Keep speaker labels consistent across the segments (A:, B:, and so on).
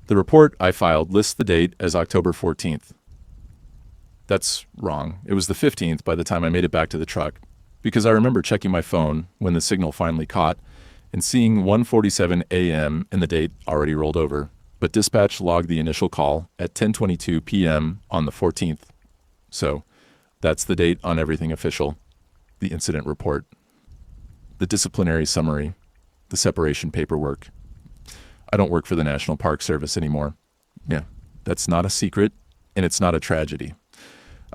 A: The report I filed lists the date as October 14th. That's wrong. It was the 15th by the time I made it back to the truck, because I remember checking my phone when the signal finally caught and seeing 1:47 a.m. and the date already rolled over. But dispatch logged the initial call at 10:22 p.m. on the 14th. So that's the date on everything official. The incident report, the disciplinary summary, the separation paperwork. I don't work for the National Park Service anymore. Yeah, that's not a secret, and it's not a tragedy.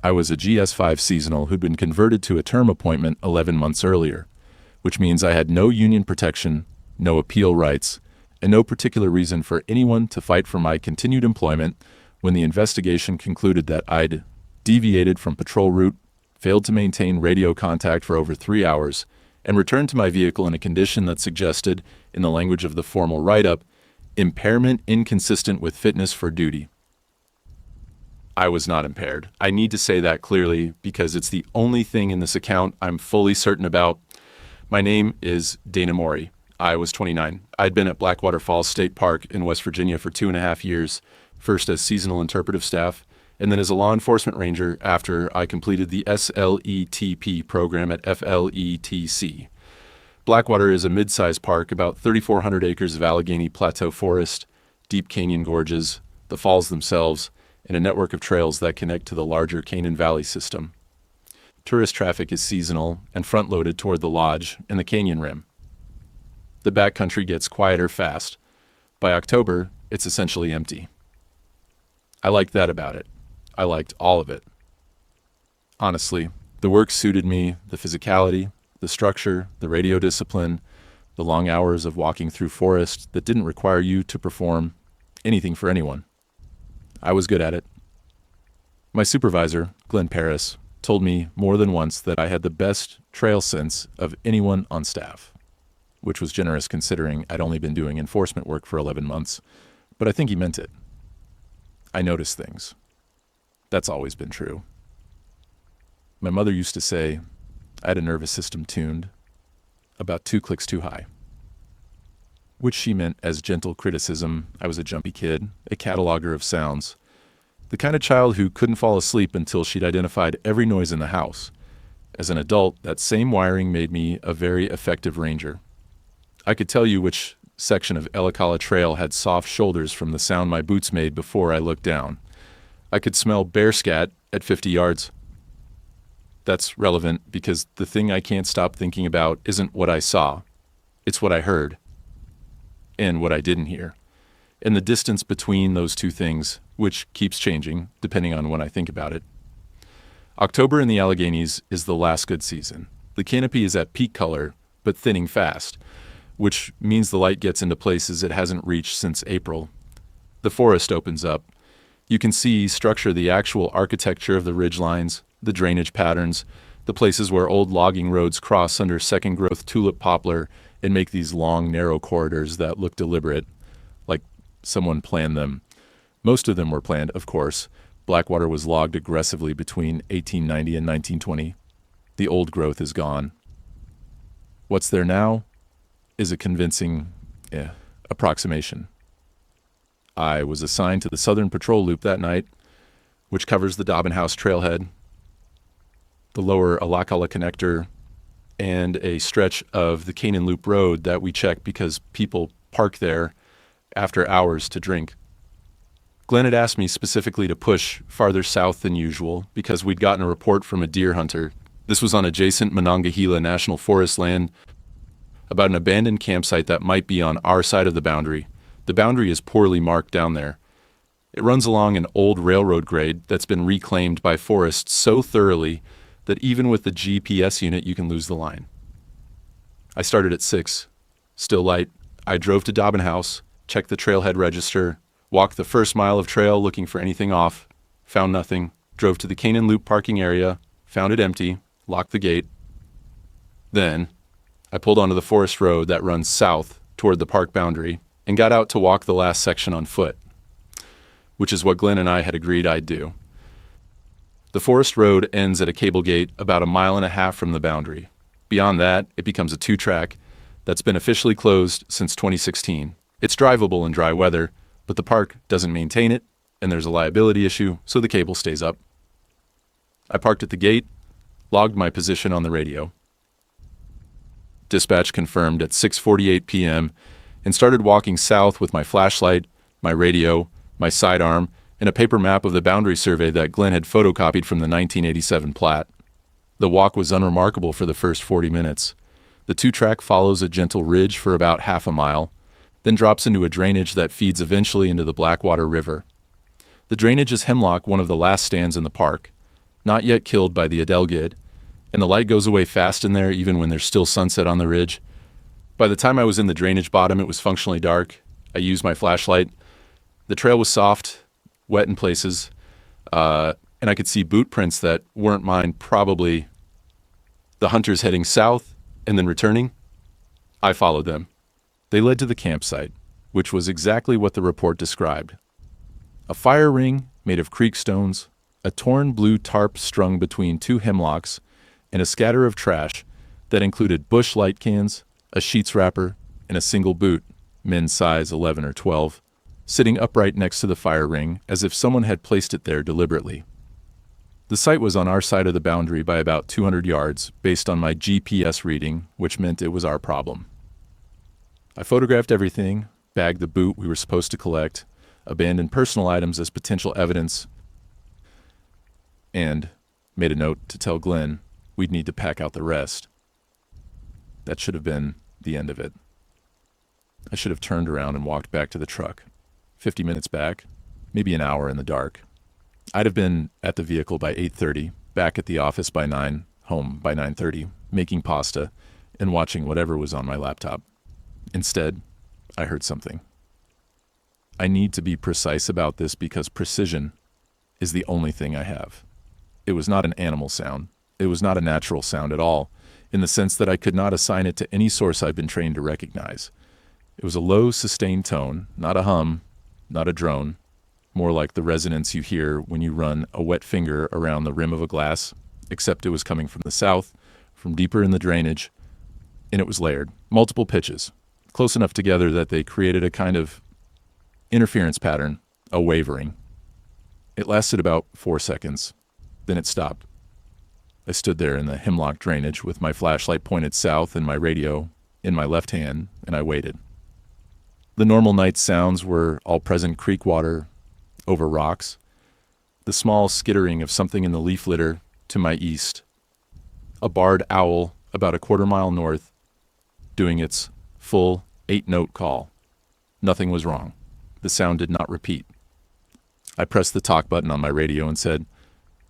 A: I was a GS5 seasonal who'd been converted to a term appointment 11 months earlier, which means I had no union protection, no appeal rights, and no particular reason for anyone to fight for my continued employment when the investigation concluded that I'd deviated from patrol route, failed to maintain radio contact for over 3 hours, and returned to my vehicle in a condition that suggested, in the language of the formal write-up, impairment inconsistent with fitness for duty. I was not impaired. I need to say that clearly because it's the only thing in this account I'm fully certain about. My name is Dana Mori. I was 29. I'd been at Blackwater Falls State Park in West Virginia for 2.5 years, first as seasonal interpretive staff, and then as a law enforcement ranger after I completed the SLETP program at FLETC. Blackwater is a mid-sized park, about 3,400 acres of Allegheny Plateau forest, deep canyon gorges, the falls themselves, and a network of trails that connect to the larger Canaan Valley system. Tourist traffic is seasonal and front-loaded toward the lodge and the canyon rim. The backcountry gets quieter fast. By October, it's essentially empty. I liked that about it. I liked all of it. Honestly, the work suited me, the physicality, the structure, the radio discipline, the long hours of walking through forest that didn't require you to perform anything for anyone. I was good at it. My supervisor, Glenn Paris, told me more than once that I had the best trail sense of anyone on staff, which was generous considering I'd only been doing enforcement work for 11 months, but I think he meant it. I noticed things. That's always been true. My mother used to say I had a nervous system tuned about 2 clicks too high, which she meant as gentle criticism. I was a jumpy kid, a cataloger of sounds, the kind of child who couldn't fall asleep until she'd identified every noise in the house. As an adult, that same wiring made me a very effective ranger. I could tell you which section of Ellicala Trail had soft shoulders from the sound my boots made before I looked down. I could smell bear scat at 50 yards. That's relevant because the thing I can't stop thinking about isn't what I saw. It's what I heard and what I didn't hear. And the distance between those two things, which keeps changing depending on when I think about it. October in the Alleghenies is the last good season. The canopy is at peak color, but thinning fast, which means the light gets into places it hasn't reached since April. The forest opens up. You can see structure the actual architecture of the ridgelines, the drainage patterns, the places where old logging roads cross under second-growth tulip poplar and make these long, narrow corridors that look deliberate, like someone planned them. Most of them were planned, of course. Blackwater was logged aggressively between 1890 and 1920. The old growth is gone. What's there now is a convincing approximation. I was assigned to the Southern Patrol Loop that night, which covers the Dobbin House trailhead, the lower Ellicala connector, and a stretch of the Canaan Loop Road that we check because people park there after hours to drink. Glenn had asked me specifically to push farther south than usual because we'd gotten a report from a deer hunter. This was on adjacent Monongahela National Forest land about an abandoned campsite that might be on our side of the boundary. The boundary is poorly marked down there. It runs along an old railroad grade that's been reclaimed by forests so thoroughly that even with the GPS unit you can lose the line. I started at 6. Still light. I drove to Dobbin House, checked the trailhead register, walked the first mile of trail looking for anything off, found nothing, drove to the Canaan Loop parking area, found it empty, locked the gate. Then I pulled onto the forest road that runs south toward the park boundary and got out to walk the last section on foot, which is what Glenn and I had agreed I'd do. The forest road ends at a cable gate about 1.5 miles from the boundary. Beyond that, it becomes a 2-track that's been officially closed since 2016. It's drivable in dry weather, but the park doesn't maintain it, and there's a liability issue, so the cable stays up. I parked at the gate, logged my position on the radio. Dispatch confirmed at 6:48 p.m. and started walking south with my flashlight, my radio, my sidearm, and a paper map of the boundary survey that Glenn had photocopied from the 1987 plat. The walk was unremarkable for the first 40 minutes. The two-track follows a gentle ridge for about half a mile, then drops into a drainage that feeds eventually into the Blackwater River. The drainage is hemlock, one of the last stands in the park, not yet killed by the adelgid, and the light goes away fast in there even when there's still sunset on the ridge. By the time I was in the drainage bottom, it was functionally dark. I used my flashlight. The trail was soft, wet in places, and I could see boot prints that weren't mine, probably the hunters heading south and then returning. I followed them. They led to the campsite, which was exactly what the report described. A fire ring made of creek stones, a torn blue tarp strung between two hemlocks, and a scatter of trash that included bush light cans, a sheets wrapper, and a single boot, men's size 11 or 12, sitting upright next to the fire ring as if someone had placed it there deliberately. The site was on our side of the boundary by about 200 yards, based on my GPS reading, which meant it was our problem. I photographed everything, bagged the boot we were supposed to collect, abandoned personal items as potential evidence, and made a note to tell Glenn we'd need to pack out the rest. That should have been the end of it. I should have turned around and walked back to the truck. 50 minutes back, maybe an hour in the dark. I'd have been at the vehicle by 8:30, back at the office by 9, home by 9:30, making pasta, and watching whatever was on my laptop. Instead, I heard something. I need to be precise about this because precision is the only thing I have. It was not an animal sound. It was not a natural sound at all, in the sense that I could not assign it to any source I've been trained to recognize. It was a low, sustained tone, not a hum, not a drone, more like the resonance you hear when you run a wet finger around the rim of a glass, except it was coming from the south, from deeper in the drainage, and it was layered, multiple pitches, close enough together that they created a kind of interference pattern, a wavering. It lasted about 4 seconds. Then it stopped. I stood there in the hemlock drainage with my flashlight pointed south and my radio in my left hand, and I waited. The normal night sounds were all-present creek water over rocks, the small skittering of something in the leaf litter to my east, a barred owl about a quarter-mile north doing its full 8-note call. Nothing was wrong. The sound did not repeat. I pressed the talk button on my radio and said,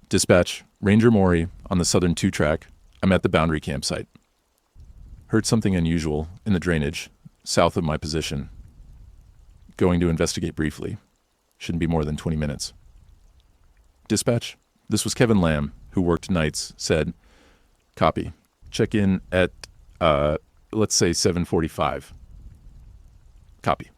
A: "Dispatch, Ranger Maury on the southern 2-track. I'm at the boundary campsite. Heard something unusual in the drainage, south of my position. Going to investigate briefly. Shouldn't be more than 20 minutes." Dispatch, this was Kevin Lamb, who worked nights, said, "Copy. Check in at, let's say 7:45. Copy."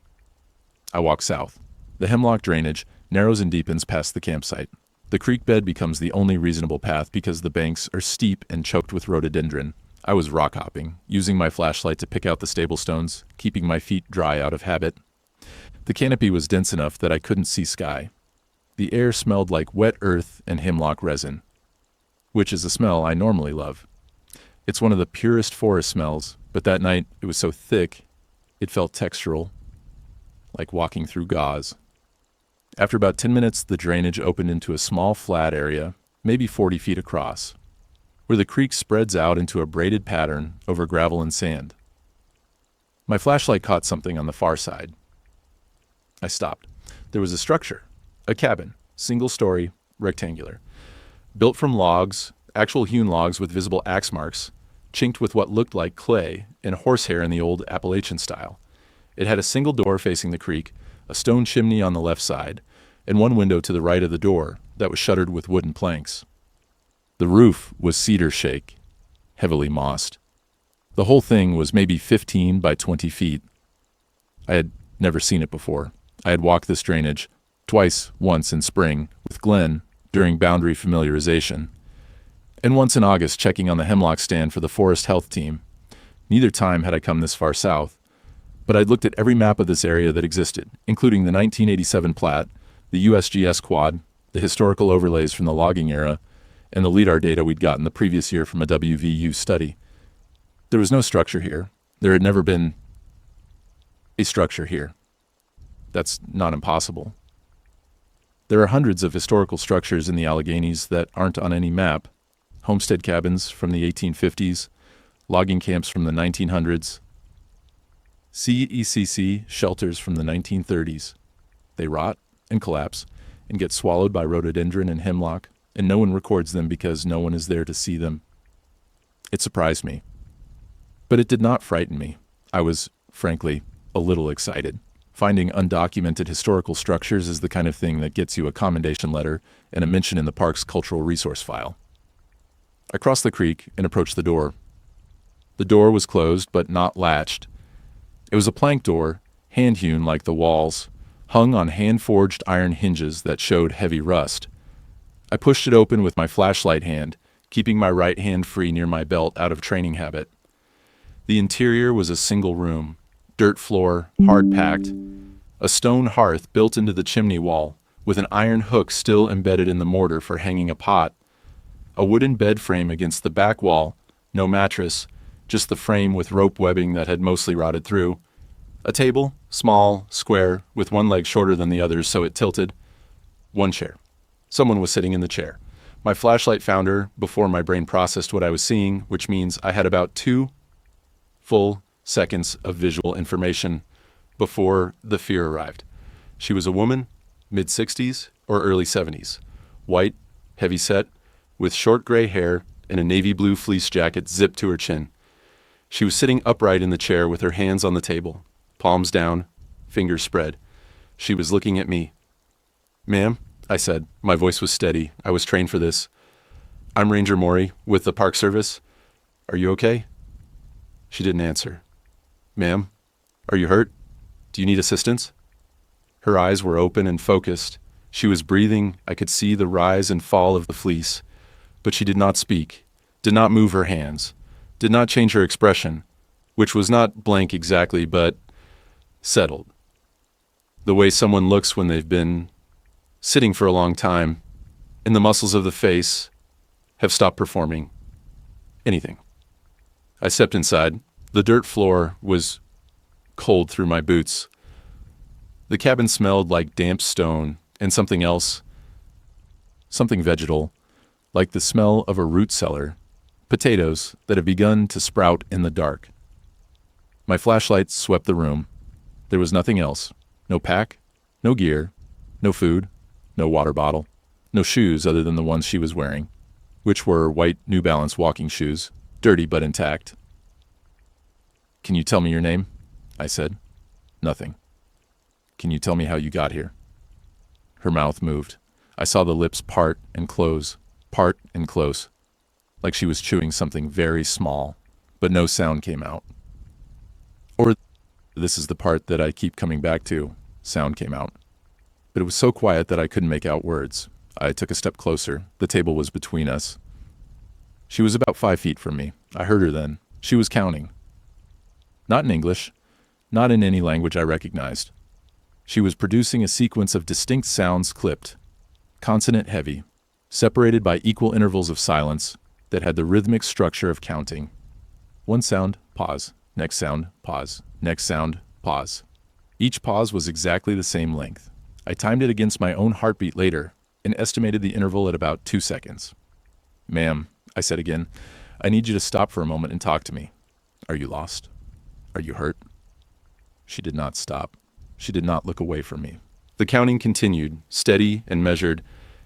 A: I walk south. The hemlock drainage narrows and deepens past the campsite. The creek bed becomes the only reasonable path because the banks are steep and choked with rhododendron. I was rock hopping, using my flashlight to pick out the stable stones, keeping my feet dry out of habit. The canopy was dense enough that I couldn't see sky. The air smelled like wet earth and hemlock resin, which is a smell I normally love. It's one of the purest forest smells, but that night it was so thick, it felt textural, like walking through gauze. After about 10 minutes, the drainage opened into a small flat area, maybe 40 feet across, where the creek spreads out into a braided pattern over gravel and sand. My flashlight caught something on the far side. I stopped. There was a structure, a cabin, single-story, rectangular, built from logs, actual hewn logs with visible axe marks, chinked with what looked like clay and horsehair in the old Appalachian style. It had a single door facing the creek, a stone chimney on the left side, and one window to the right of the door that was shuttered with wooden planks. The roof was cedar shake, heavily mossed. The whole thing was maybe 15 by 20 feet. I had never seen it before. I had walked this drainage once in spring with Glenn during boundary familiarization, and once in August checking on the hemlock stand for the forest health team. Neither time had I come this far south. But I'd looked at every map of this area that existed, including the 1987 plat, the USGS quad, the historical overlays from the logging era, and the LIDAR data we'd gotten the previous year from a WVU study. There was no structure here. There had never been a structure here. That's not impossible. There are hundreds of historical structures in the Alleghenies that aren't on any map. Homestead cabins from the 1850s, logging camps from the 1900s, CECC shelters from the 1930s. They rot and collapse and get swallowed by rhododendron and hemlock, and no one records them because no one is there to see them. It surprised me. But it did not frighten me. I was, frankly, a little excited. Finding undocumented historical structures is the kind of thing that gets you a commendation letter and a mention in the park's cultural resource file. I crossed the creek and approached the door. The door was closed, but not latched. It was a plank door, hand-hewn like the walls, hung on hand-forged iron hinges that showed heavy rust. I pushed it open with my flashlight hand, keeping my right hand free near my belt out of training habit. The interior was a single room, dirt floor, hard-packed, a stone hearth built into the chimney wall, with an iron hook still embedded in the mortar for hanging a pot, a wooden bed frame against the back wall, no mattress, just the frame with rope webbing that had mostly rotted through, a table, small, square, with one leg shorter than the others so it tilted, one chair. Someone was sitting in the chair. My flashlight found her before my brain processed what I was seeing, which means I had about 2 full seconds of visual information before the fear arrived. She was a woman, mid-60s or early 70s, white, heavy-set, with short gray hair and a navy blue fleece jacket zipped to her chin. She was sitting upright in the chair with her hands on the table, palms down, fingers spread. She was looking at me. "Ma'am," I said. My voice was steady. I was trained for this. "I'm Ranger Maury with the Park Service. Are you okay?" She didn't answer. "Ma'am, are you hurt? Do you need assistance?" Her eyes were open and focused. She was breathing. I could see the rise and fall of the fleece. But she did not speak, did not move her hands, did not change her expression, which was not blank exactly, but settled. The way someone looks when they've been sitting for a long time, and the muscles of the face have stopped performing anything. I stepped inside. The dirt floor was cold through my boots. The cabin smelled like damp stone and something else, something vegetal, like the smell of a root cellar, potatoes that have begun to sprout in the dark. My flashlight swept the room. There was nothing else. No pack, no gear, no food, no water bottle, no shoes other than the ones she was wearing, which were white New Balance walking shoes, dirty but intact. "Can you tell me your name?" I said. "Nothing." "Can you tell me how you got here?" Her mouth moved. I saw the lips part and close, like she was chewing something very small, but no sound came out. Or, this is the part that I keep coming back to, sound came out. But it was so quiet that I couldn't make out words. I took a step closer. The table was between us. She was about 5 feet from me. I heard her then. She was counting. Not in English, not in any language I recognized. She was producing a sequence of distinct sounds clipped, consonant heavy, separated by equal intervals of silence that had the rhythmic structure of counting. One sound, pause. Next sound, pause. Next sound, pause. Each pause was exactly the same length. I timed it against my own heartbeat later and estimated the interval at about 2 seconds. "Ma'am," I said again, "I need you to stop for a moment and talk to me. Are you lost? Are you hurt?" She did not stop. She did not look away from me. The counting continued, steady and measured,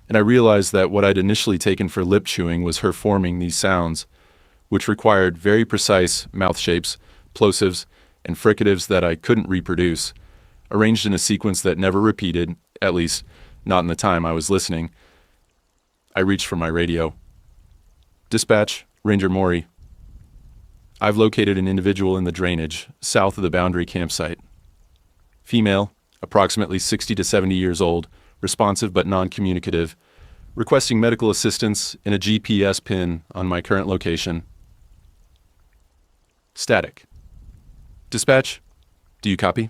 A: and I realized that what I'd initially taken for lip chewing was her forming these sounds, which required very precise mouth shapes, plosives, and fricatives that I couldn't reproduce, arranged in a sequence that never repeated, at least not in the time I was listening. I reached for my radio. "Dispatch, Ranger Maury. I've located an individual in the drainage, south of the boundary campsite. Female, approximately 60 to 70 years old, responsive but non-communicative, requesting medical assistance and a GPS pin on my current location." Static. "Dispatch, Do you copy?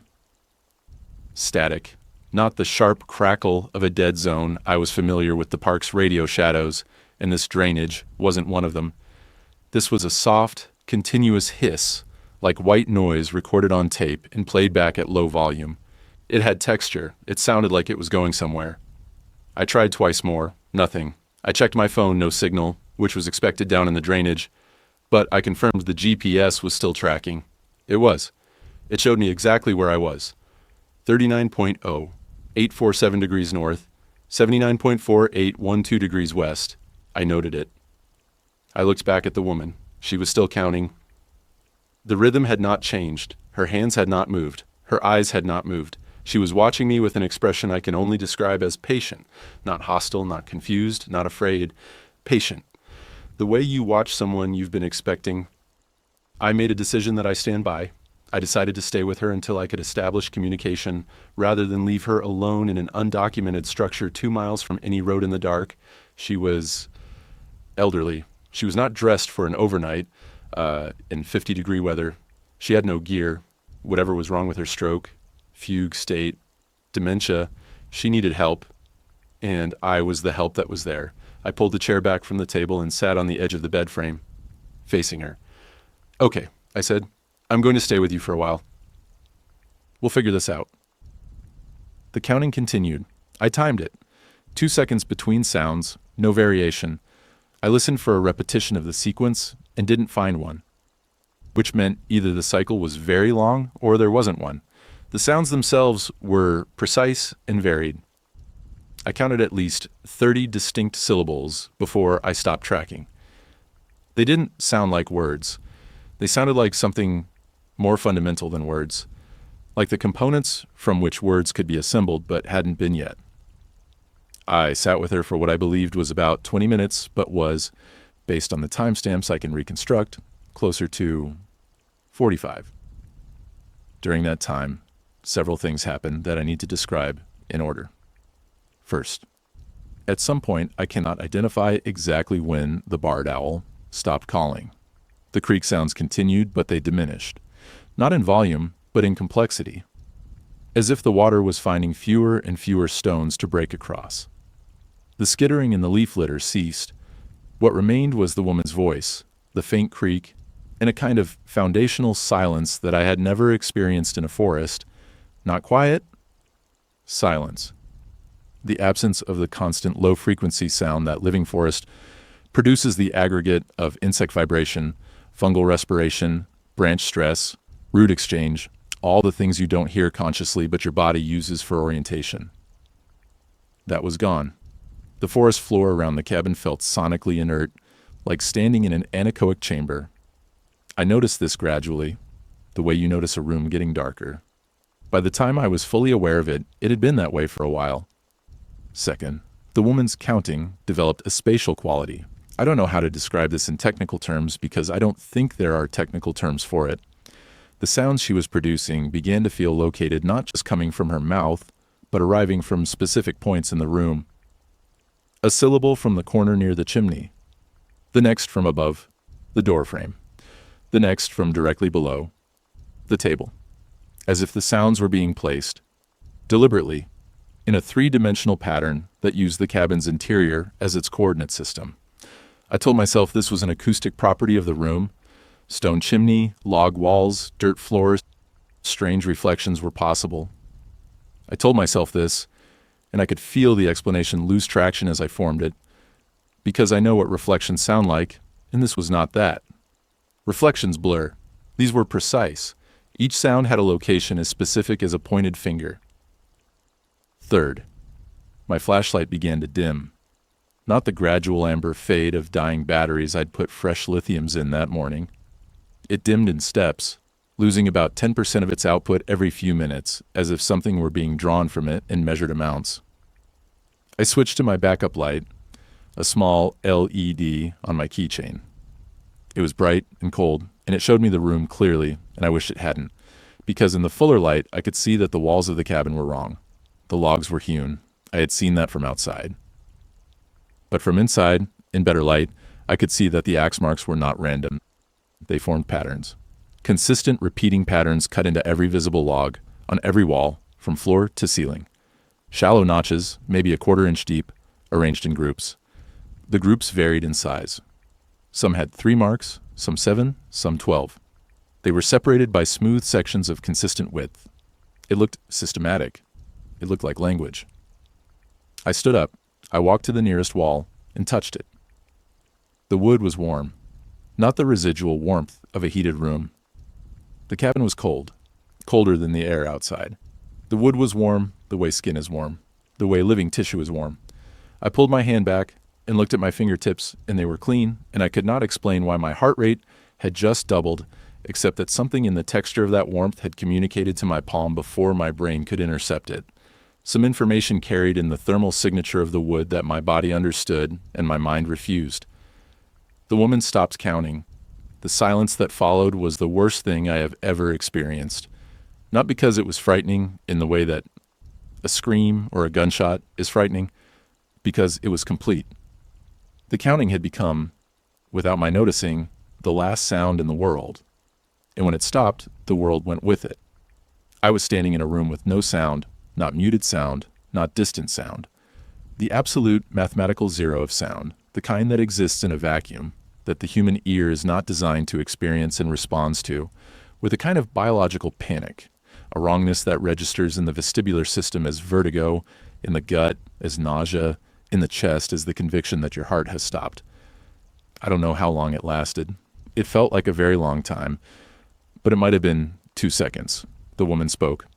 A: Static. Not the sharp crackle of a dead zone. I was familiar with the park's radio shadows, and this drainage wasn't one of them. This was a soft, continuous hiss, like white noise recorded on tape and played back at low volume. It had texture. It sounded like it was going somewhere. I tried twice more. Nothing. I checked my phone, no signal, which was expected down in the drainage, but I confirmed the GPS was still tracking. It was. It showed me exactly where I was. 39.0, 847 degrees north, 79.4812 degrees west. I noted it. I looked back at the woman. She was still counting. The rhythm had not changed. Her hands had not moved. Her eyes had not moved. She was watching me with an expression I can only describe as patient. Not hostile, not confused, not afraid. Patient. The way you watch someone you've been expecting. I made a decision that I stand by. I decided to stay with her until I could establish communication, rather than leave her alone in an undocumented structure 2 miles from any road in the dark. She was elderly. She was not dressed for an overnight in 50-degree weather. She had no gear. Whatever was wrong with her stroke, fugue state, dementia, she needed help, and I was the help that was there. I pulled the chair back from the table and sat on the edge of the bed frame, facing her. "Okay," I said. "I'm going to stay with you for a while. We'll figure this out." The counting continued. I timed it. 2 seconds between sounds, no variation. I listened for a repetition of the sequence and didn't find one, which meant either the cycle was very long or there wasn't one. The sounds themselves were precise and varied. I counted at least 30 distinct syllables before I stopped tracking. They didn't sound like words. They sounded like something more fundamental than words, like the components from which words could be assembled but hadn't been yet. I sat with her for what I believed was about 20 minutes, but was, based on the timestamps I can reconstruct, closer to 45. During that time, several things happened that I need to describe in order. First, at some point I cannot identify exactly when the barred owl stopped calling. The creak sounds continued, but they diminished. Not in volume, but in complexity. As if the water was finding fewer and fewer stones to break across. The skittering in the leaf litter ceased. What remained was the woman's voice, the faint creak, and a kind of foundational silence that I had never experienced in a forest. Not quiet, silence. The absence of the constant low-frequency sound that living forest produces, the aggregate of insect vibration, fungal respiration, branch stress, root exchange, all the things you don't hear consciously but your body uses for orientation. That was gone. The forest floor around the cabin felt sonically inert, like standing in an anechoic chamber. I noticed this gradually, the way you notice a room getting darker. By the time I was fully aware of it, it had been that way for a while. Second, the woman's counting developed a spatial quality. I don't know how to describe this in technical terms because I don't think there are technical terms for it. The sounds she was producing began to feel located not just coming from her mouth, but arriving from specific points in the room. A syllable from the corner near the chimney. The next from above, the door frame. The next from directly below, the table. As if the sounds were being placed, deliberately, in a three-dimensional pattern that used the cabin's interior as its coordinate system. I told myself this was an acoustic property of the room. Stone chimney, log walls, dirt floors, strange reflections were possible. I told myself this, and I could feel the explanation lose traction as I formed it, because I know what reflections sound like, and this was not that. Reflections blur. These were precise. Each sound had a location as specific as a pointed finger. Third, my flashlight began to dim. Not the gradual amber fade of dying batteries I'd put fresh lithiums in that morning. It dimmed in steps, losing about 10% of its output every few minutes, as if something were being drawn from it in measured amounts. I switched to my backup light, a small LED on my keychain. It was bright and cold, and it showed me the room clearly, and I wished it hadn't, because in the fuller light I could see that the walls of the cabin were wrong. The logs were hewn. I had seen that from outside. But from inside, in better light, I could see that the axe marks were not random. They formed patterns. Consistent repeating patterns cut into every visible log, on every wall, from floor to ceiling. Shallow notches, maybe a quarter-inch deep, arranged in groups. The groups varied in size. Some had 3 marks, some 7, some 12. They were separated by smooth sections of consistent width. It looked systematic. It looked like language. I stood up. I walked to the nearest wall and touched it. The wood was warm, not the residual warmth of a heated room. The cabin was cold, colder than the air outside. The wood was warm the way skin is warm, the way living tissue is warm. I pulled my hand back and looked at my fingertips, and they were clean, and I could not explain why my heart rate had just doubled, except that something in the texture of that warmth had communicated to my palm before my brain could intercept it. Some information carried in the thermal signature of the wood that my body understood and my mind refused. The woman stopped counting. The silence that followed was the worst thing I have ever experienced. Not because it was frightening in the way that a scream or a gunshot is frightening, because it was complete. The counting had become, without my noticing, the last sound in the world. And when it stopped, the world went with it. I was standing in a room with no sound, not muted sound, not distant sound. The absolute mathematical zero of sound, the kind that exists in a vacuum, that the human ear is not designed to experience and responds to, with a kind of biological panic, a wrongness that registers in the vestibular system as vertigo, in the gut as nausea, in the chest as the conviction that your heart has stopped. I don't know how long it lasted. It felt like a very long time, but it might have been 2 seconds. The woman spoke.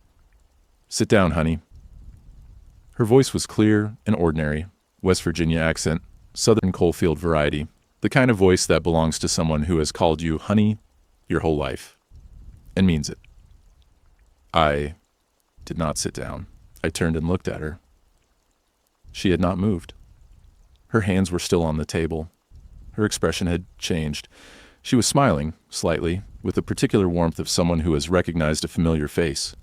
A: "Sit down, honey." Her voice was clear and ordinary, West Virginia accent, Southern coalfield variety, the kind of voice that belongs to someone who has called you honey your whole life, and means it. I did not sit down. I turned and looked at her. She had not moved. Her hands were still on the table. Her expression had changed. She was smiling, slightly, with the particular warmth of someone who has recognized a familiar face.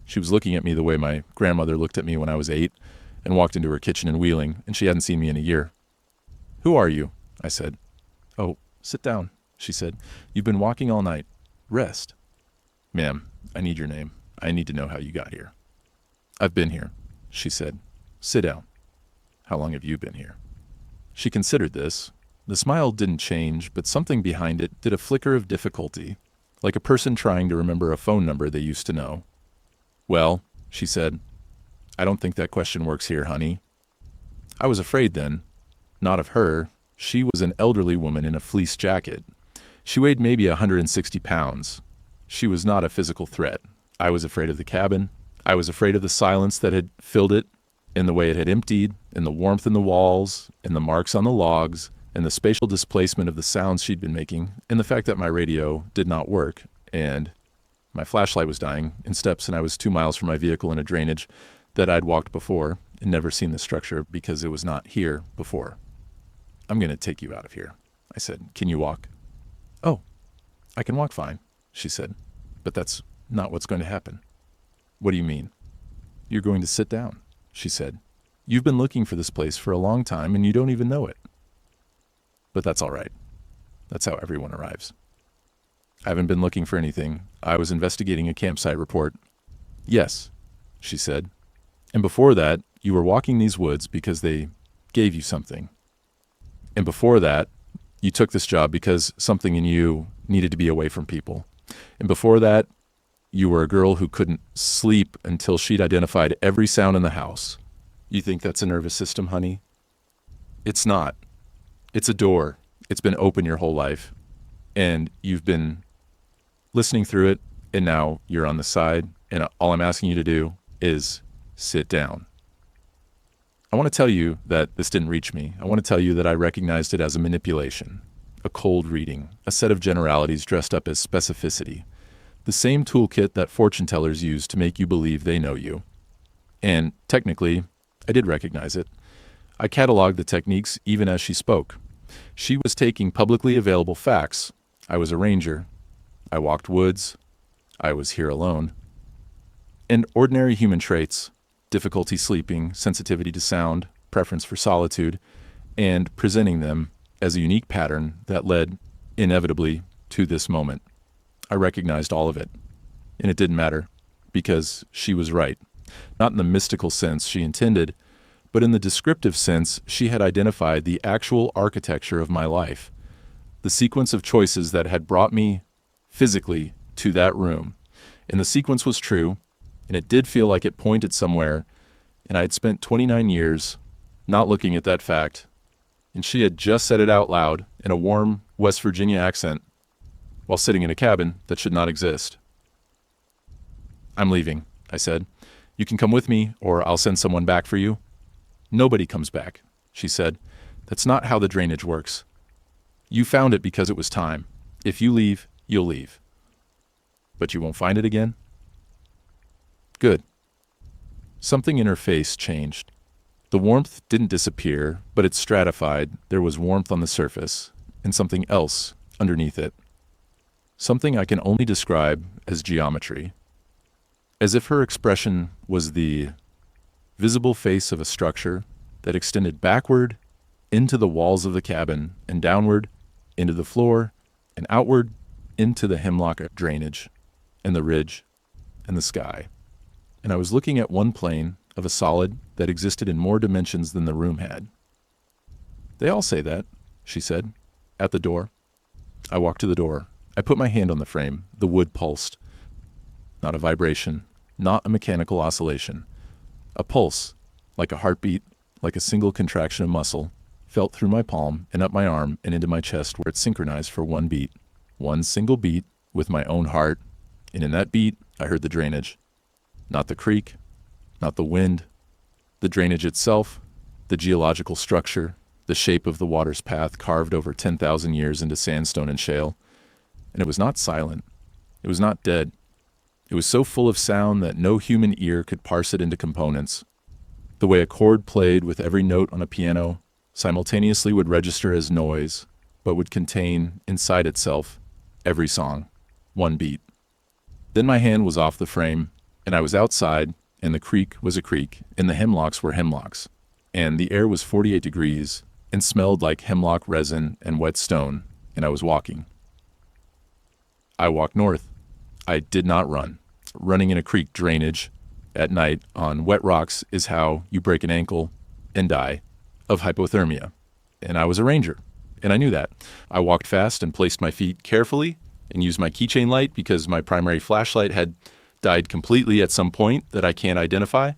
A: She was looking at me the way my grandmother looked at me when I was 8 and walked into her kitchen in Wheeling, and she hadn't seen me in a year. "Who are you?" I said. "Oh, sit down," she said. "You've been walking all night. Rest." "Ma'am, I need your name. I need to know how you got here." "I've been here," she said. "Sit down." "How long have you been here?" She considered this. The smile didn't change, but something behind it did a flicker of difficulty, like a person trying to remember a phone number they used to know. "Well," she said, "I don't think that question works here, honey." I was afraid then. Not of her. She was an elderly woman in a fleece jacket. She weighed maybe 160 pounds. She was not a physical threat. I was afraid of the cabin. I was afraid of the silence that had filled it, in the way it had emptied, in the warmth in the walls, in the marks on the logs, and the spatial displacement of the sounds she'd been making, and the fact that my radio did not work, and my flashlight was dying in steps, and I was 2 miles from my vehicle in a drainage that I'd walked before and never seen the structure because it was not here before. "I'm going to take you out of here," I said. "Can you walk?" "Oh, I can walk fine," she said. "But that's not what's going to happen." "What do you mean?" "You're going to sit down," she said. "You've been looking for this place for a long time and you don't even know it." "But that's all right. That's how everyone arrives." "I haven't been looking for anything. I was investigating a campsite report." "Yes," she said. "And before that, you were walking these woods because they gave you something. And before that, you took this job because something in you needed to be away from people. And before that, you were a girl who couldn't sleep until she'd identified every sound in the house. You think that's a nervous system, honey? It's not. It's a door. It's been open your whole life. And you've been listening through it, and now you're on the side, and all I'm asking you to do is sit down. I want to tell you that this didn't reach me. I want to tell you that I recognized it as a manipulation, a cold reading, a set of generalities dressed up as specificity, the same toolkit that fortune tellers use to make you believe they know you. And technically, I did recognize it. I cataloged the techniques even as she spoke. She was taking publicly available facts. I was a ranger. I walked woods. I was here alone. And ordinary human traits, difficulty sleeping, sensitivity to sound, preference for solitude, and presenting them as a unique pattern that led, inevitably, to this moment. I recognized all of it. And it didn't matter, because she was right. Not in the mystical sense she intended, but in the descriptive sense she had identified the actual architecture of my life, the sequence of choices that had brought me physically to that room. And the sequence was true, and it did feel like it pointed somewhere, and I had spent 29 years not looking at that fact, and she had just said it out loud in a warm West Virginia accent while sitting in a cabin that should not exist. "I'm leaving," I said. "You can come with me, or I'll send someone back for you." "Nobody comes back," she said. "That's not how the drainage works. You found it because it was time. If you leave, you'll leave. But you won't find it again?" Good. Something in her face changed. The warmth didn't disappear, but it stratified. There was warmth on the surface, and something else underneath it. Something I can only describe as geometry. As if her expression was the visible face of a structure that extended backward into the walls of the cabin and downward into the floor and outward into the hemlock drainage and the ridge and the sky. And I was looking at one plane of a solid that existed in more dimensions than the room had. "They all say that," she said, at the door. I walked to the door. I put my hand on the frame. The wood pulsed. Not a vibration, not a mechanical oscillation. A pulse, like a heartbeat, like a single contraction of muscle, felt through my palm and up my arm and into my chest where it synchronized for one beat. One single beat with my own heart, and in that beat I heard the drainage. Not the creek, not the wind, the drainage itself, the geological structure, the shape of the water's path carved over 10,000 years into sandstone and shale. And it was not silent. It was not dead. It was so full of sound that no human ear could parse it into components. The way a chord played with every note on a piano simultaneously would register as noise, but would contain inside itself every song, one beat. Then my hand was off the frame, and I was outside, and the creek was a creek, and the hemlocks were hemlocks, and the air was 48 degrees and smelled like hemlock resin and wet stone, and I was walking. I walked north. I did not run. Running in a creek drainage at night on wet rocks is how you break an ankle and die of hypothermia. And I was a ranger, and I knew that. I walked fast and placed my feet carefully and used my keychain light because my primary flashlight had died completely at some point that I can't identify.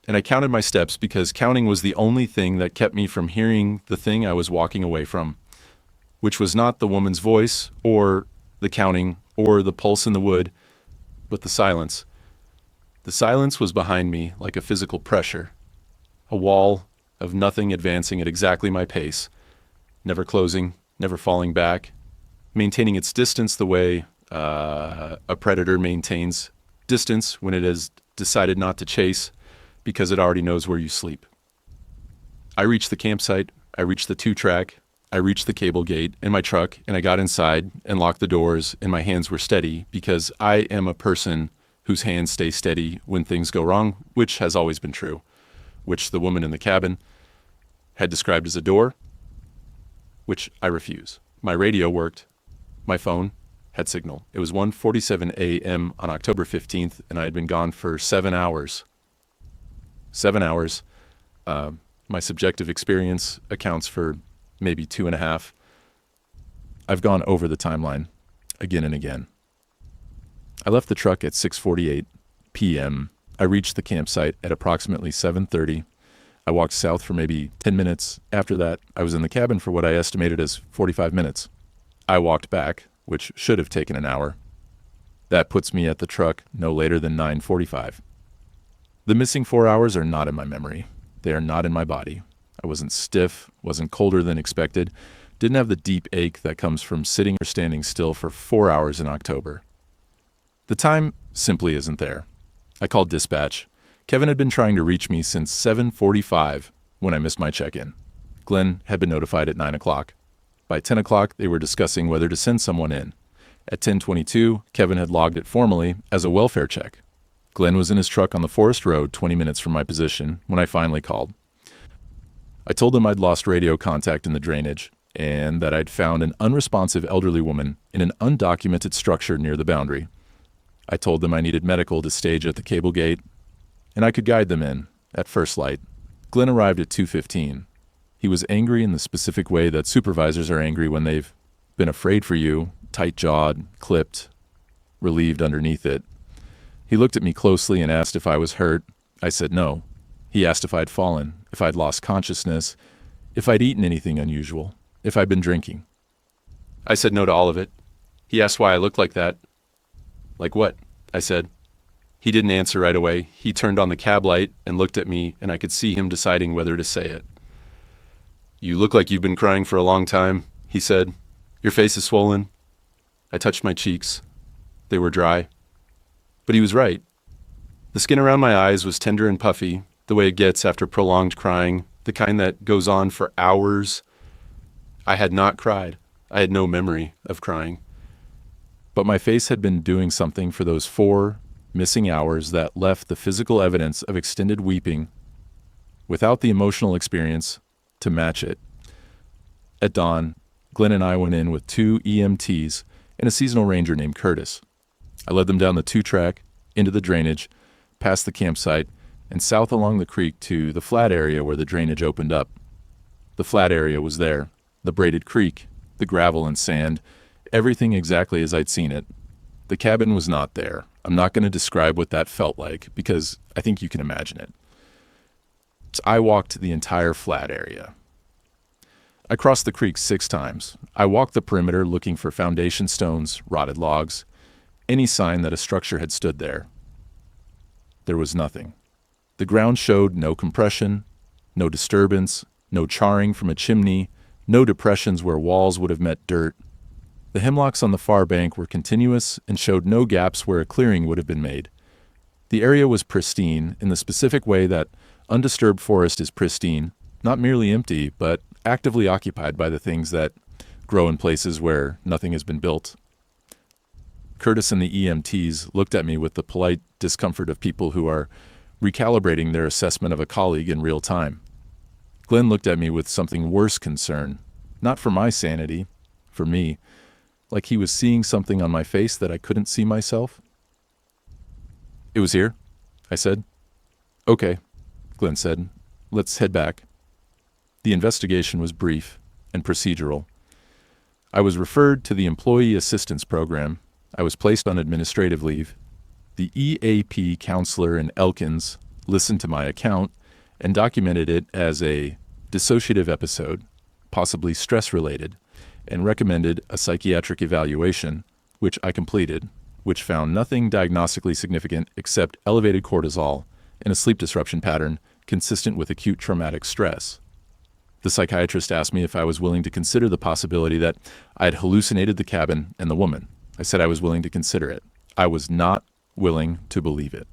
A: And I counted my steps because counting was the only thing that kept me from hearing the thing I was walking away from, which was not the woman's voice or the counting or the pulse in the wood, but the silence. The silence was behind me like a physical pressure, a wall of nothing advancing at exactly my pace, never closing, never falling back, maintaining its distance the way a predator maintains distance when it has decided not to chase because it already knows where you sleep. I reached the campsite, I reached the 2-track, I reached the cable gate in my truck, and I got inside and locked the doors, and my hands were steady because I am a person whose hands stay steady when things go wrong, which has always been true, which the woman in the cabin had described as a door, which I refuse. My radio worked. My phone had signal. It was 1:47 a.m. on October 15th, and I had been gone for 7 hours. 7 hours. My subjective experience accounts for maybe 2.5. I've gone over the timeline again and again. I left the truck at 6:48 p.m. I reached the campsite at approximately 7:30. I walked south for maybe 10 minutes. After that, I was in the cabin for what I estimated as 45 minutes. I walked back, which should have taken an hour. That puts me at the truck no later than 9:45. The missing 4 hours are not in my memory. They are not in my body. I wasn't stiff, wasn't colder than expected, didn't have the deep ache that comes from sitting or standing still for 4 hours in October. The time simply isn't there. I called dispatch. Kevin had been trying to reach me since 7:45 when I missed my check-in. Glenn had been notified at 9 o'clock. By 10 o'clock, they were discussing whether to send someone in. At 10:22, Kevin had logged it formally as a welfare check. Glenn was in his truck on the forest road 20 minutes from my position when I finally called. I told him I'd lost radio contact in the drainage, and that I'd found an unresponsive elderly woman in an undocumented structure near the boundary. I told them I needed medical to stage at the cable gate, and I could guide them in, at first light. Glenn arrived at 2:15. He was angry in the specific way that supervisors are angry when they've been afraid for you, tight-jawed, clipped, relieved underneath it. He looked at me closely and asked if I was hurt. I said no. He asked if I'd fallen, if I'd lost consciousness, if I'd eaten anything unusual, if I'd been drinking. I said no to all of it. He asked why I looked like that. Like what? I said. He didn't answer right away. He turned on the cab light and looked at me, and I could see him deciding whether to say it. "You look like you've been crying for a long time," he said. "Your face is swollen." I touched my cheeks. They were dry. But he was right. The skin around my eyes was tender and puffy, the way it gets after prolonged crying, the kind that goes on for hours. I had not cried. I had no memory of crying. But my face had been doing something for those 4 missing hours that left the physical evidence of extended weeping without the emotional experience to match it. At dawn, Glenn and I went in with 2 EMTs and a seasonal ranger named Curtis. I led them down the 2-track, into the drainage, past the campsite, and south along the creek to the flat area where the drainage opened up. The flat area was there, the braided creek, the gravel and sand, everything exactly as I'd seen it. The cabin was not there. I'm not going to describe what that felt like because I think you can imagine it. So I walked the entire flat area. I crossed the creek 6 times. I walked the perimeter looking for foundation stones, rotted logs, any sign that a structure had stood there. There was nothing. The ground showed no compression, no disturbance, no charring from a chimney, no depressions where walls would have met dirt. The hemlocks on the far bank were continuous and showed no gaps where a clearing would have been made. The area was pristine in the specific way that undisturbed forest is pristine, not merely empty, but actively occupied by the things that grow in places where nothing has been built. Curtis and the EMTs looked at me with the polite discomfort of people who are recalibrating their assessment of a colleague in real time. Glenn looked at me with something worse concern, not for my sanity, for me, like he was seeing something on my face that I couldn't see myself. "It was here," I said. "Okay," Glenn said. "Let's head back." The investigation was brief and procedural. I was referred to the Employee Assistance Program. I was placed on administrative leave. The EAP counselor in Elkins listened to my account and documented it as a dissociative episode, possibly stress-related, and recommended a psychiatric evaluation, which I completed, which found nothing diagnostically significant except elevated cortisol and a sleep disruption pattern consistent with acute traumatic stress. The psychiatrist asked me if I was willing to consider the possibility that I had hallucinated the cabin and the woman. I said I was willing to consider it. I was not willing to believe it.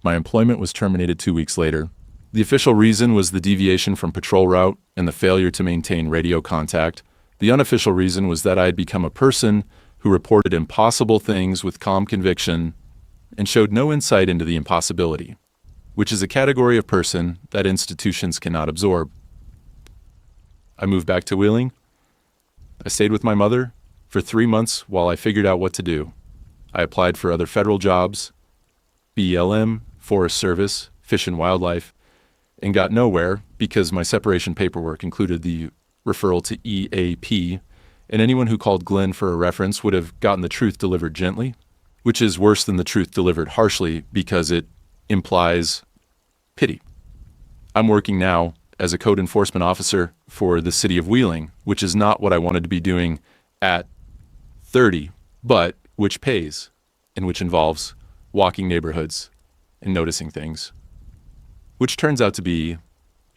A: My employment was terminated 2 weeks later. The official reason was the deviation from patrol route and the failure to maintain radio contact. The unofficial reason was that I had become a person who reported impossible things with calm conviction and showed no insight into the impossibility, which is a category of person that institutions cannot absorb. I moved back to Wheeling. I stayed with my mother for 3 months while I figured out what to do. I applied for other federal jobs, BLM, Forest Service, Fish and Wildlife, and got nowhere because my separation paperwork included the referral to EAP, and anyone who called Glenn for a reference would have gotten the truth delivered gently, which is worse than the truth delivered harshly because it implies pity. I'm working now as a code enforcement officer for the city of Wheeling, which is not what I wanted to be doing at 30, but which pays and which involves walking neighborhoods and noticing things, which turns out to be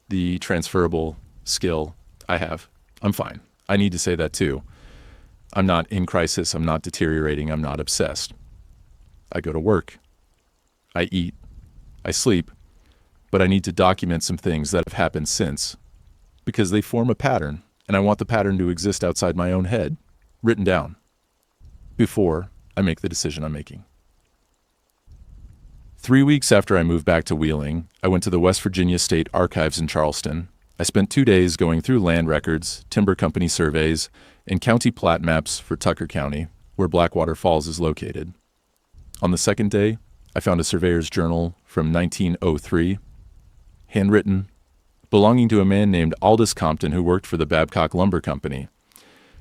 A: the transferable skill I have. I'm fine. I need to say that too. I'm not in crisis. I'm not deteriorating. I'm not obsessed. I go to work. I eat. I sleep. But I need to document some things that have happened since because they form a pattern, and I want the pattern to exist outside my own head, written down, before I make the decision I'm making. 3 weeks after I moved back to Wheeling, I went to the West Virginia State Archives in Charleston. I spent 2 days going through land records, timber company surveys, and county plat maps for Tucker County, where Blackwater Falls is located. On the second day, I found a surveyor's journal from 1903, handwritten, belonging to a man named Aldous Compton who worked for the Babcock Lumber Company.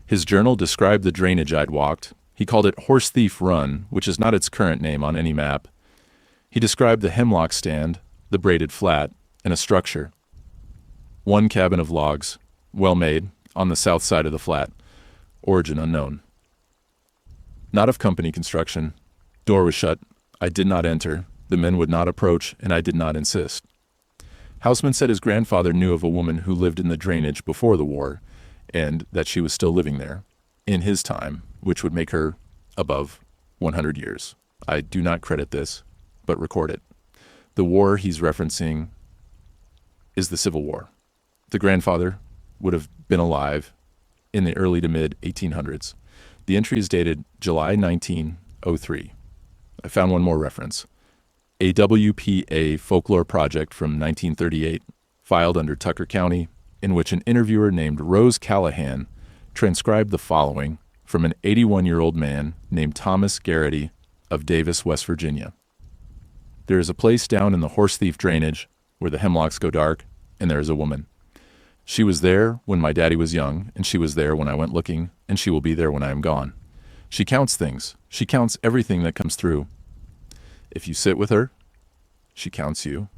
A: His journal described the drainage I'd walked. He called it Horse Thief Run, which is not its current name on any map. He described the hemlock stand, the braided flat, and a structure. One cabin of logs, well made, on the south side of the flat. Origin unknown. Not of company construction. Door was shut. I did not enter. The men would not approach, and I did not insist. Houseman said his grandfather knew of a woman who lived in the drainage before the war, and that she was still living there, in his time, which would make her above 100 years. I do not credit this, but record it. The war he's referencing is the Civil War. The grandfather would have been alive in the early to mid 1800s. The entry is dated July 1903. I found one more reference. A WPA folklore project from 1938, filed under Tucker County, in which an interviewer named Rose Callahan transcribed the following from an 81-year-old man named Thomas Garrity of Davis, West Virginia. There is a place down in the Horse Thief drainage where the hemlocks go dark, and there is a woman. She was there when my daddy was young, and she was there when I went looking, and she will be there when I am gone. She counts things. She counts everything that comes through. If you sit with her, she counts you,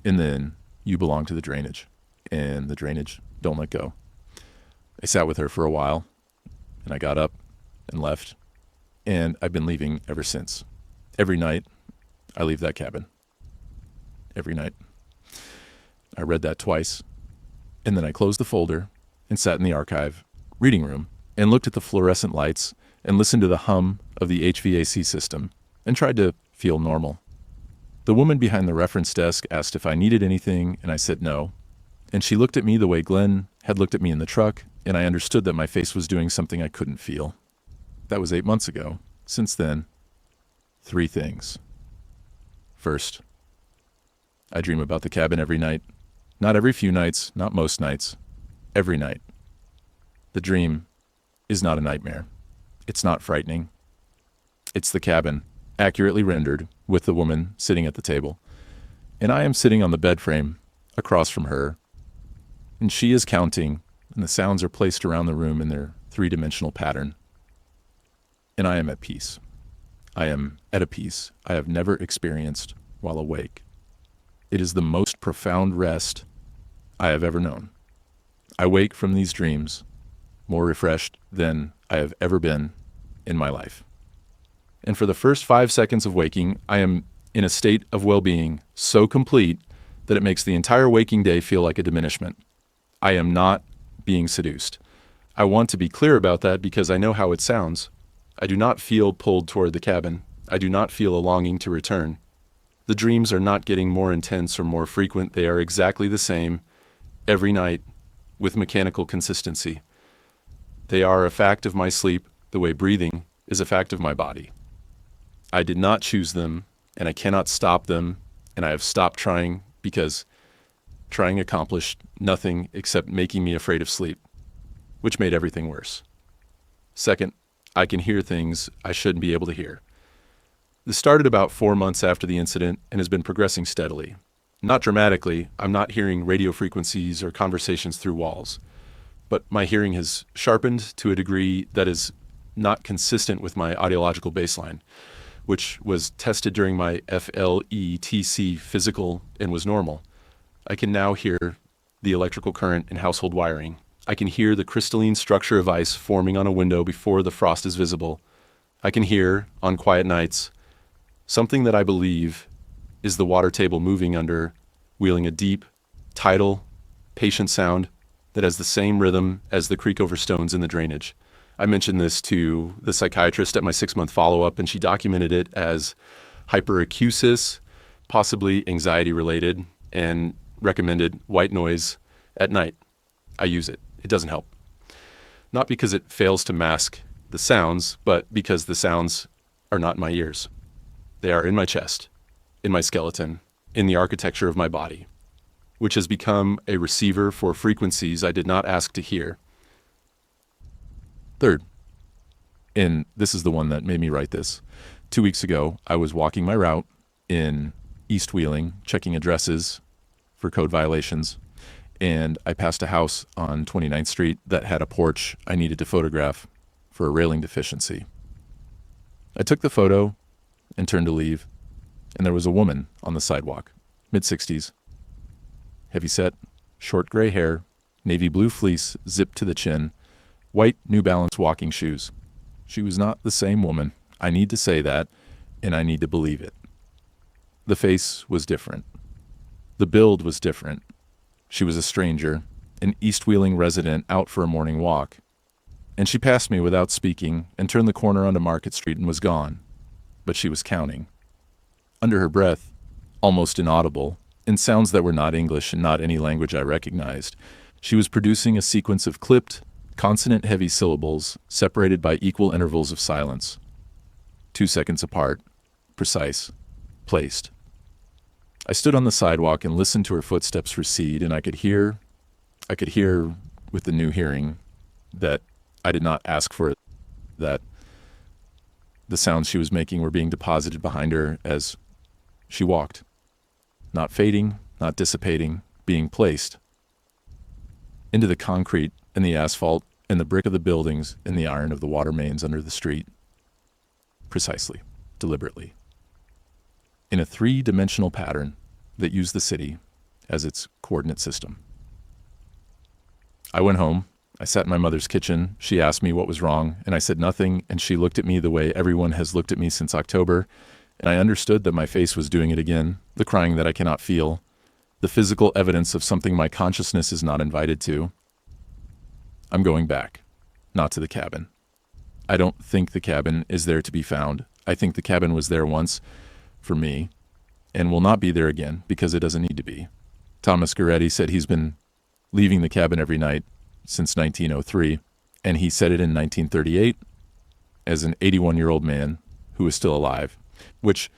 A: and then you belong to the drainage, and the drainage don't let go. I sat with her for a while, and I got up and left, and I've been leaving ever since. Every night, I leave that cabin. Every night. I read that twice, and then I closed the folder and sat in the archive, reading room, and looked at the fluorescent lights and listened to the hum of the HVAC system and tried to feel normal. The woman behind the reference desk asked if I needed anything, and I said no. And she looked at me the way Glenn had looked at me in the truck, and I understood that my face was doing something I couldn't feel. That was 8 months ago. Since then, 3 things. First, I dream about the cabin every night. Not every few nights, not most nights. Every night. The dream is not a nightmare. It's not frightening. It's the cabin, accurately rendered, with the woman sitting at the table. And I am sitting on the bed frame across from her, and she is counting, and the sounds are placed around the room in their 3-dimensional pattern. And I am at peace. I am at a peace I have never experienced while awake. It is the most profound rest I have ever known. I wake from these dreams more refreshed than I have ever been in my life. And for the first 5 seconds of waking, I am in a state of well-being so complete that it makes the entire waking day feel like a diminishment. I am not being seduced. I want to be clear about that because I know how it sounds. I do not feel pulled toward the cabin. I do not feel a longing to return. The dreams are not getting more intense or more frequent. They are exactly the same every night with mechanical consistency. They are a fact of my sleep the way breathing is a fact of my body. I did not choose them, and I cannot stop them, and I have stopped trying because trying accomplished nothing except making me afraid of sleep, which made everything worse. Second, I can hear things I shouldn't be able to hear. This started about 4 months after the incident and has been progressing steadily. Not dramatically, I'm not hearing radio frequencies or conversations through walls, but my hearing has sharpened to a degree that is not consistent with my audiological baseline, which was tested during my FLETC physical and was normal. I can now hear the electrical current in household wiring. I can hear the crystalline structure of ice forming on a window before the frost is visible. I can hear, on quiet nights, something that I believe is the water table moving under, wheeling a deep, tidal, patient sound that has the same rhythm as the creak over stones in the drainage. I mentioned this to the psychiatrist at my 6-month follow-up, and she documented it as hyperacusis, possibly anxiety-related, and recommended white noise at night. I use it. It doesn't help. Not because it fails to mask the sounds, but because the sounds are not in my ears. They are in my chest, in my skeleton, in the architecture of my body. which has become a receiver for frequencies I did not ask to hear. Third, and this is the one that made me write this. 2 weeks ago, I was walking my route in East Wheeling, checking addresses for code violations, and I passed a house on 29th Street that had a porch I needed to photograph for a railing deficiency. I took the photo and turned to leave, and there was a woman on the sidewalk, mid-60s, heavy-set, short gray hair, navy blue fleece zipped to the chin, white New Balance walking shoes. She was not the same woman. I need to say that, and I need to believe it. The face was different. The build was different. She was a stranger, an East Wheeling resident out for a morning walk. And she passed me without speaking and turned the corner onto Market Street and was gone. But she was counting. Under her breath, almost inaudible, in sounds that were not English and not any language I recognized, she was producing a sequence of clipped, consonant-heavy syllables separated by equal intervals of silence. 2 seconds apart, precise, placed. I stood on the sidewalk and listened to her footsteps recede, and I could hear with the new hearing that I did not ask for it, that the sounds she was making were being deposited behind her as she walked. Not fading, not dissipating, being placed into the concrete and the asphalt and the brick of the buildings and the iron of the water mains under the street. Precisely, deliberately. In a 3-dimensional pattern that used the city as its coordinate system. I went home. I sat in my mother's kitchen. She asked me what was wrong, and I said nothing, and she looked at me the way everyone has looked at me since October, and I understood that my face was doing it again, the crying that I cannot feel, the physical evidence of something my consciousness is not invited to. I'm going back, not to the cabin. I don't think the cabin is there to be found. I think the cabin was there once, for me, and will not be there again because it doesn't need to be. Thomas Goretti said he's been leaving the cabin every night since 1903, and he said it in 1938 as an 81-year-old man who is still alive, which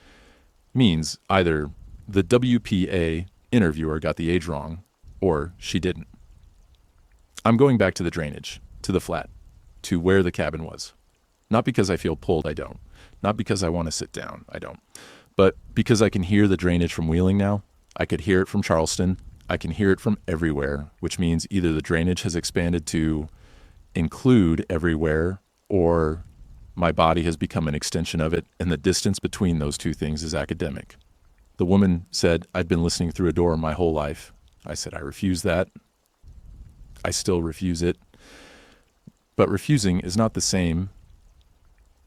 A: means either the WPA interviewer got the age wrong or she didn't. I'm going back to the drainage, to the flat, to where the cabin was. Not because I feel pulled, I don't. Not because I want to sit down, I don't. But because I can hear the drainage from Wheeling now. I could hear it from Charleston. I can hear it from everywhere, which means either the drainage has expanded to include everywhere, or my body has become an extension of it, and the distance between those two things is academic. The woman said, I'd been listening through a door my whole life. I said, I refuse that. I still refuse it. But refusing is not the same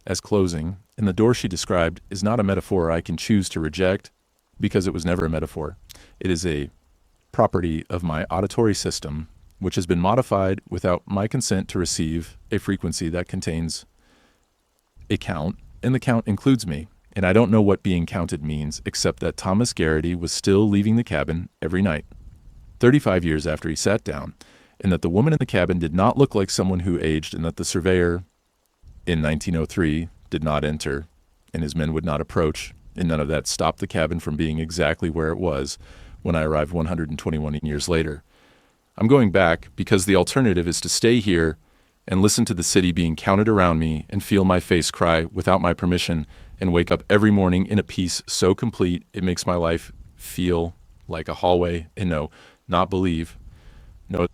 A: as closing, and the door she described is not a metaphor I can choose to reject because it was never a metaphor. It is a property of my auditory system, which has been modified without my consent to receive a frequency that contains a count, and the count includes me. And I don't know what being counted means, except that Thomas Garrity was still leaving the cabin every night, 35 years after he sat down, and that the woman in the cabin did not look like someone who aged, and that the surveyor in 1903 did not enter, and his men would not approach, and none of that stopped the cabin from being exactly where it was when I arrived 121 years later. I'm going back because the alternative is to stay here and listen to the city being counted around me and feel my face cry without my permission and wake up every morning in a peace so complete it makes my life feel like a hallway, and no, not believe. Know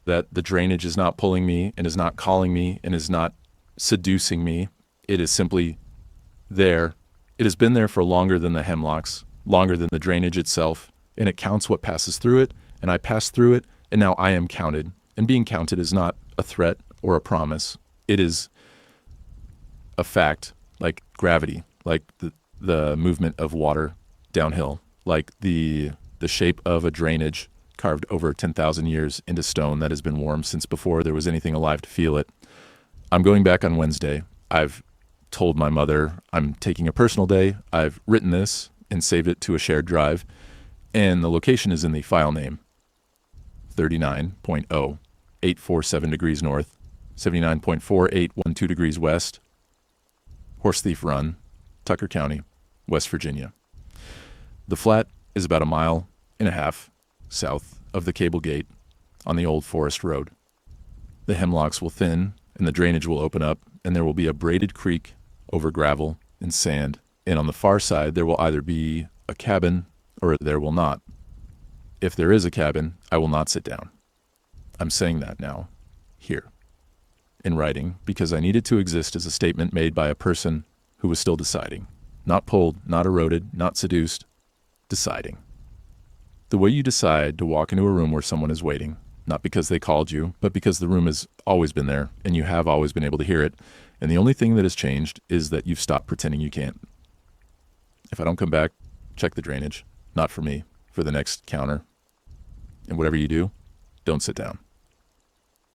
A: that the drainage is not pulling me and is not calling me and is not seducing me. It is simply there. It has been there for longer than the hemlocks, longer than the drainage itself, and it counts what passes through it, and I pass through it, and now I am counted. And being counted is not a threat or a promise. It is a fact, like gravity, like the movement of water downhill, like the shape of a drainage carved over 10,000 years into stone that has been warm since before there was anything alive to feel it. I'm going back on Wednesday. I've told my mother I'm taking a personal day. I've written this and saved it to a shared drive, and the location is in the file name, 39.0847 degrees north, 79.4812 degrees west, Horse Thief Run, Tucker County, West Virginia. The flat is about 1.5 miles south of the cable gate on the old forest road. The hemlocks will thin and the drainage will open up, and there will be a braided creek over gravel and sand. And on the far side, there will either be a cabin or there will not. If there is a cabin, I will not sit down. I'm saying that now, here, in writing, because I need it to exist as a statement made by a person who was still deciding. Not pulled, not eroded, not seduced, deciding. The way you decide to walk into a room where someone is waiting, not because they called you, but because the room has always been there and you have always been able to hear it, and the only thing that has changed is that you've stopped pretending you can't. If I don't come back, check the drainage. Not for me, for the next counter. And whatever you do, don't sit down.